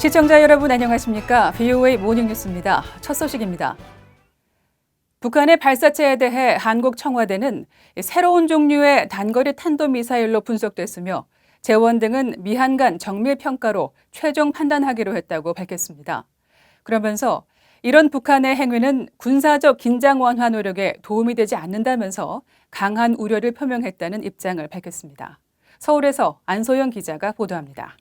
시청자 여러분 안녕하십니까? VOA 모닝뉴스입니다. 첫 소식입니다. 북한의 발사체에 대해 한국 청와대는 새로운 종류의 단거리 탄도미사일로 분석됐으며 재원 등은 미한 간 정밀 평가로 최종 판단하기로 했다고 밝혔습니다. 그러면서 이런 북한의 행위는 군사적 긴장 완화 노력에 도움이 되지 않는다면서 강한 우려를 표명했다는 입장을 밝혔습니다. 서울에서 안소영 기자가 보도합니다.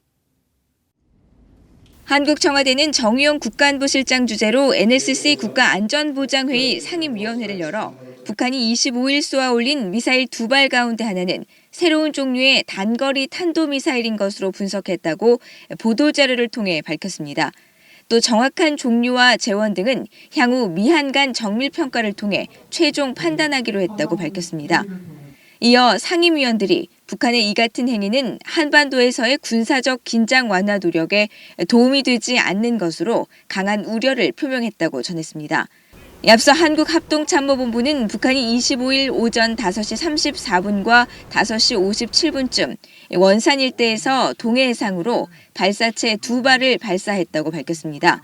한국 청와대는 정의용 국가안보실장 주재로 NSC 국가안전보장회의 상임위원회를 열어 북한이 25일 쏘아 올린 미사일 2발 가운데 하나는 새로운 종류의 단거리 탄도미사일인 것으로 분석했다고 보도자료를 통해 밝혔습니다. 또 정확한 종류와 재원 등은 향후 미한 간 정밀평가를 통해 최종 판단하기로 했다고 밝혔습니다. 이어 상임위원들이 북한의 이 같은 행위는 한반도에서의 군사적 긴장 완화 노력에 도움이 되지 않는 것으로 강한 우려를 표명했다고 전했습니다. 앞서 한국합동참모본부는 북한이 25일 오전 5시 34분과 5시 57분쯤 원산 일대에서 동해 해상으로 발사체 2발을 발사했다고 밝혔습니다.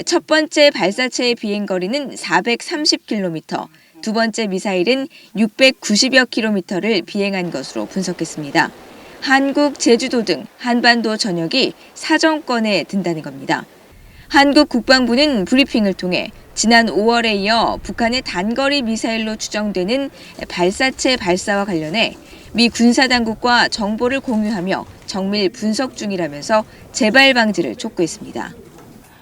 첫 번째 발사체의 비행거리는 430km, 두 번째 미사일은 690여 킬로미터를 비행한 것으로 분석했습니다. 한국, 제주도 등 한반도 전역이 사정권에 든다는 겁니다. 한국 국방부는 브리핑을 통해 지난 5월에 이어 북한의 단거리 미사일로 추정되는 발사체 발사와 관련해 미 군사당국과 정보를 공유하며 정밀 분석 중이라면서 재발 방지를 촉구했습니다.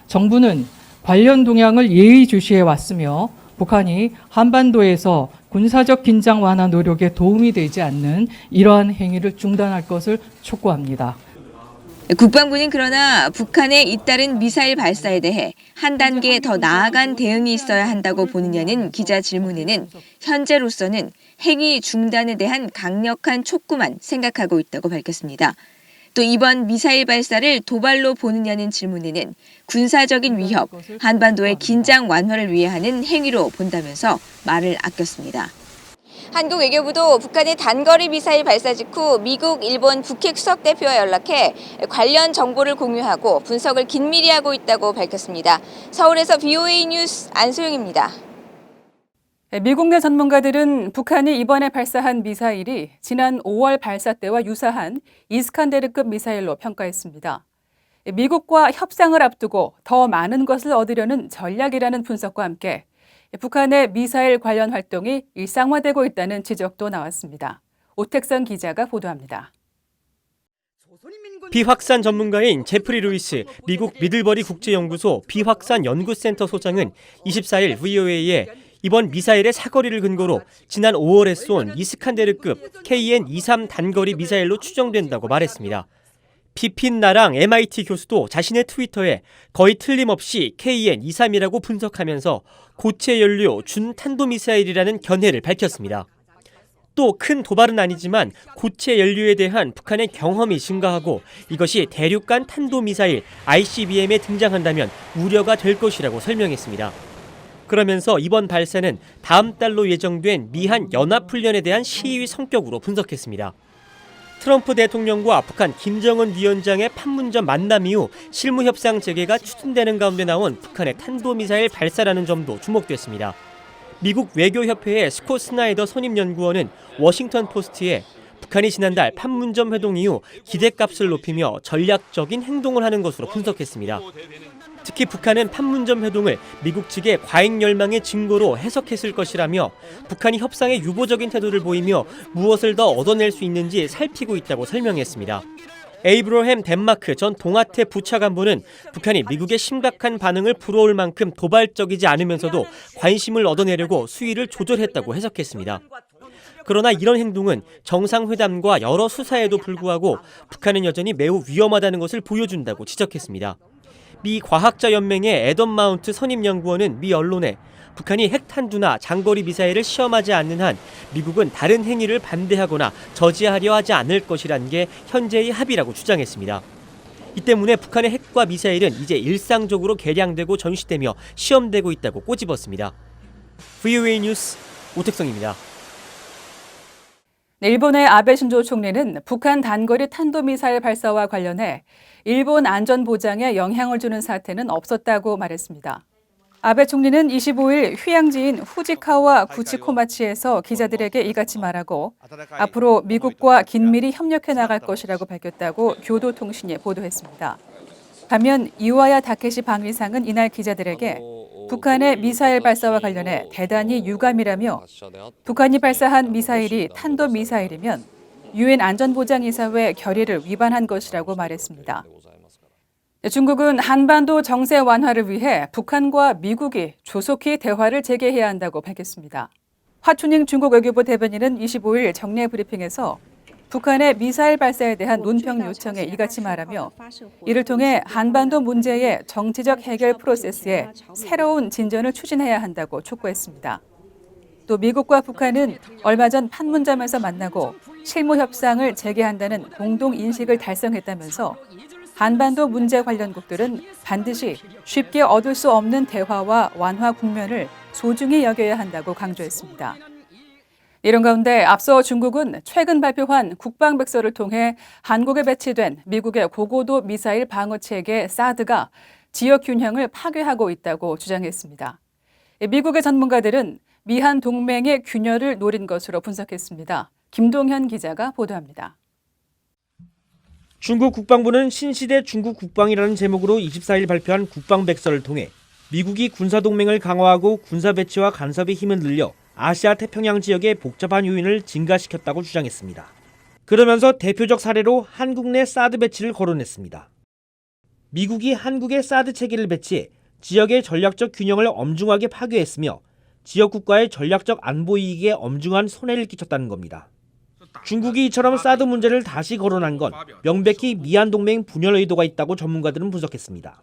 정부는 관련 동향을 예의주시해 왔으며 북한이 한반도에서 군사적 긴장 완화 노력에 도움이 되지 않는 이러한 행위를 중단할 것을 촉구합니다. 국방부는 그러나 북한의 잇따른 미사일 발사에 대해 한 단계 더 나아간 대응이 있어야 한다고 보느냐는 기자 질문에는 현재로서는 행위 중단에 대한 강력한 촉구만 생각하고 있다고 밝혔습니다. 또 이번 미사일 발사를 도발로 보느냐는 질문에는 군사적인 위협, 한반도의 긴장 완화를 위해 하는 행위로 본다면서 말을 아꼈습니다. 한국 외교부도 북한의 단거리 미사일 발사 직후 미국, 일본 북핵 수석대표와 연락해 관련 정보를 공유하고 분석을 긴밀히 하고 있다고 밝혔습니다. 서울에서 VOA 뉴스 안소영입니다. 미국 내 전문가들은 북한이 이번에 발사한 미사일이 지난 5월 발사 때와 유사한 이스칸데르급 미사일로 평가했습니다. 미국과 협상을 앞두고 더 많은 것을 얻으려는 전략이라는 분석과 함께 북한의 미사일 관련 활동이 일상화되고 있다는 지적도 나왔습니다. 오택선 기자가 보도합니다. 비확산 전문가인 제프리 루이스 미국 미들버리 국제연구소 비확산 연구센터 소장은 24일 VOA에 이번 미사일의 사거리를 근거로 지난 5월에 쏜 이스칸데르급 KN-23 단거리 미사일로 추정된다고 말했습니다. 피핀 나랑 MIT 교수도 자신의 트위터에 거의 틀림없이 KN-23이라고 분석하면서 고체 연료 준탄도미사일이라는 견해를 밝혔습니다. 또 큰 도발은 아니지만 고체 연료에 대한 북한의 경험이 증가하고 이것이 대륙간 탄도미사일 ICBM에 등장한다면 우려가 될 것이라고 설명했습니다. 그러면서 이번 발사는 다음 달로 예정된 미한 연합훈련에 대한 시위 성격으로 분석했습니다. 트럼프 대통령과 북한 김정은 위원장의 판문점 만남 이후 실무협상 재개가 추진되는 가운데 나온 북한의 탄도미사일 발사라는 점도 주목됐습니다. 미국 외교협회의 스콧 스나이더 선임연구원은 워싱턴 포스트에 북한이 지난달 판문점 회동 이후 기대값을 높이며 전략적인 행동을 하는 것으로 분석했습니다. 특히 북한은 판문점 회동을 미국 측의 과잉 열망의 증거로 해석했을 것이라며 북한이 협상에 유보적인 태도를 보이며 무엇을 더 얻어낼 수 있는지 살피고 있다고 설명했습니다. 에이브러햄 덴마크 전 동아태 부차관보는 북한이 미국의 심각한 반응을 불어올 만큼 도발적이지 않으면서도 관심을 얻어내려고 수위를 조절했다고 해석했습니다. 그러나 이런 행동은 정상회담과 여러 수사에도 불구하고 북한은 여전히 매우 위험하다는 것을 보여준다고 지적했습니다. 미 과학자연맹의 애덤 마운트 선임연구원은 미 언론에 북한이 핵탄두나 장거리 미사일을 시험하지 않는 한 미국은 다른 행위를 반대하거나 저지하려 하지 않을 것이라는 게 현재의 합의라고 주장했습니다. 이 때문에 북한의 핵과 미사일은 이제 일상적으로 개량되고 전시되며 시험되고 있다고 꼬집었습니다. VOA 뉴스 오택성입니다. 일본의 아베 신조 총리는 북한 단거리 탄도미사일 발사와 관련해 일본 안전 보장에 영향을 주는 사태는 없었다고 말했습니다. 아베 총리는 25일 휴양지인 후지카와 구치코마치에서 기자들에게 이같이 말하고 앞으로 미국과 긴밀히 협력해 나갈 것이라고 밝혔다고 교도통신이 보도했습니다. 반면 이와야 다케시 방위상은 이날 기자들에게 북한의 미사일 발사와 관련해 대단히 유감이라며 북한이 발사한 미사일이 탄도미사일이면 유엔 안전보장이사회 결의를 위반한 것이라고 말했습니다. 중국은 한반도 정세 완화를 위해 북한과 미국이 조속히 대화를 재개해야 한다고 밝혔습니다. 화춘잉 중국 외교부 대변인은 25일 정례 브리핑에서 북한의 미사일 발사에 대한 논평 요청에 이같이 말하며 이를 통해 한반도 문제의 정치적 해결 프로세스에 새로운 진전을 추진해야 한다고 촉구했습니다. 또 미국과 북한은 얼마 전 판문점에서 만나고 실무 협상을 재개한다는 공동 인식을 달성했다면서 한반도 문제 관련국들은 반드시 쉽게 얻을 수 없는 대화와 완화 국면을 소중히 여겨야 한다고 강조했습니다. 이런 가운데 앞서 중국은 최근 발표한 국방백서를 통해 한국에 배치된 미국의 고고도 미사일 방어체계 사드가 지역 균형을 파괴하고 있다고 주장했습니다. 미국의 전문가들은 미한 동맹의 균열을 노린 것으로 분석했습니다. 김동현 기자가 보도합니다. 중국 국방부는 신시대 중국 국방이라는 제목으로 24일 발표한 국방백서를 통해 미국이 군사동맹을 강화하고 군사 배치와 간섭의 힘을 늘려 아시아 태평양 지역의 복잡한 요인을 증가시켰다고 주장했습니다. 그러면서 대표적 사례로 한국 내 사드 배치를 거론했습니다. 미국이 한국의 사드 체계를 배치해 지역의 전략적 균형을 엄중하게 파괴했으며 지역 국가의 전략적 안보 이익에 엄중한 손해를 끼쳤다는 겁니다. 중국이 이처럼 사드 문제를 다시 거론한 건 명백히 미한 동맹 분열 의도가 있다고 전문가들은 분석했습니다.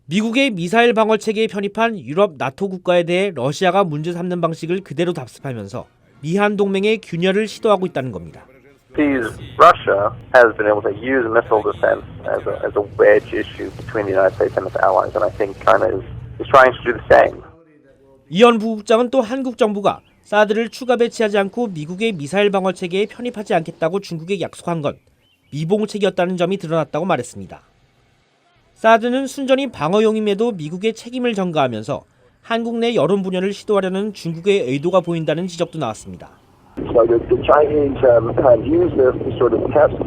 미국의 미사일 방어 체계에 편입한 유럽 나토 국가에 대해 러시아가 문제 삼는 방식을 그대로 답습하면서 미한 동맹의 균열을 시도하고 있다는 겁니다. Russia has been able to use missile defense as a wedge issue between the United States and its allies, and I think China is trying to do the same. 이현 부국장은 또 한국 정부가 사드를 추가 배치하지 않고 미국의 미사일 방어 체계에 편입하지 않겠다고 중국에 약속한 건 미봉책이었다는 점이 드러났다고 말했습니다. 사드는 순전히 방어용임에도 미국의 책임을 전가하면서 한국 내 여론 분열을 시도하려는 중국의 의도가 보인다는 지적도 나왔습니다. So the Chinese have used this to sort of test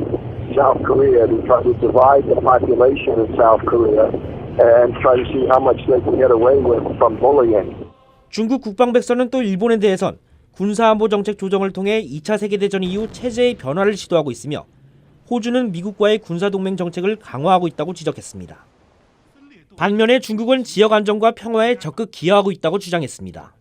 South Korea to try to divide the population of South Korea and try to see how much they can get away with from bullying. 중국 국방백서는 또 일본에 대해선 군사안보 정책 조정을 통해 2차 세계대전 이후 체제의 변화를 시도하고 있으며 호주는 미국과의 군사동맹 정책을 강화하고 있다고 지적했습니다. 반면에 중국은 지역 안정과 평화에 적극 기여하고 있다고 주장했습니다.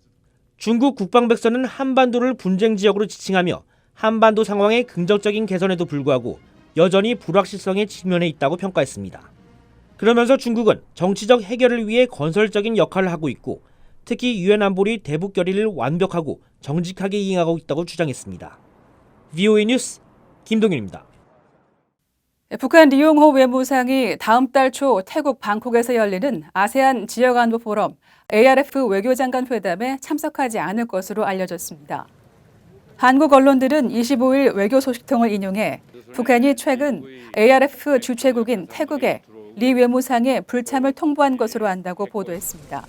중국 국방백서는 한반도를 분쟁 지역으로 지칭하며 한반도 상황의 긍정적인 개선에도 불구하고 여전히 불확실성에 직면해 있다고 평가했습니다. 그러면서 중국은 정치적 해결을 위해 건설적인 역할을 하고 있고 특히 유엔 안보리 대북 결의를 완벽하고 정직하게 이행하고 있다고 주장했습니다. VOA 뉴스 김동윤입니다. 북한 리용호 외무상이 다음 달 초 태국 방콕에서 열리는 아세안 지역안보 포럼 ARF 외교장관 회담에 참석하지 않을 것으로 알려졌습니다. 한국 언론들은 25일 외교 소식통을 인용해 북한이 최근 ARF 주최국인 태국에 리 외무상의 불참을 통보한 것으로 안다고 보도했습니다.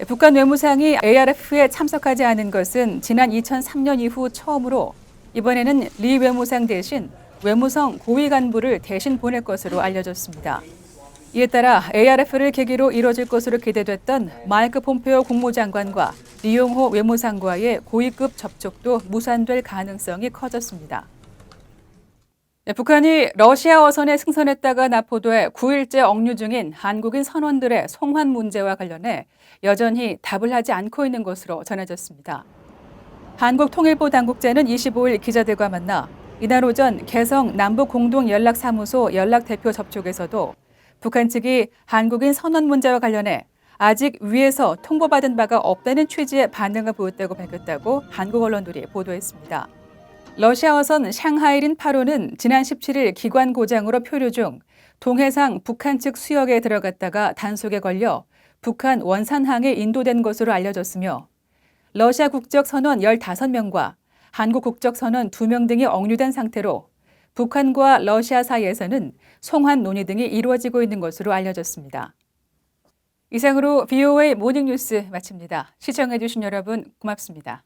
북한 외무상이 ARF에 참석하지 않은 것은 지난 2003년 이후 처음으로 이번에는 리 외무상 대신 외무성 고위 간부를 대신 보낼 것으로 알려졌습니다. 이에 따라 ARF를 계기로 이뤄질 것으로 기대됐던 마이크 폼페오 국무장관과 리용호 외무상과의 고위급 접촉도 무산될 가능성이 커졌습니다. 북한이 러시아 어선에 승선했다가 납포돼 9일째 억류 중인 한국인 선원들의 송환 문제와 관련해 여전히 답을 하지 않고 있는 것으로 전해졌습니다. 한국통일부 당국자는 25일 기자들과 만나 이날 오전 개성 남북공동연락사무소 연락대표 접촉에서도 북한 측이 한국인 선원 문제와 관련해 아직 위에서 통보받은 바가 없다는 취지의 반응을 보였다고 밝혔다고 한국 언론들이 보도했습니다. 러시아 어선 샹하이린 8호는 지난 17일 기관 고장으로 표류 중 동해상 북한 측 수역에 들어갔다가 단속에 걸려 북한 원산항에 인도된 것으로 알려졌으며 러시아 국적 선원 15명과 한국 국적 선원 2명 등이 억류된 상태로 북한과 러시아 사이에서는 송환 논의 등이 이루어지고 있는 것으로 알려졌습니다. 이상으로 VOA 모닝뉴스 마칩니다. 시청해주신 여러분 고맙습니다.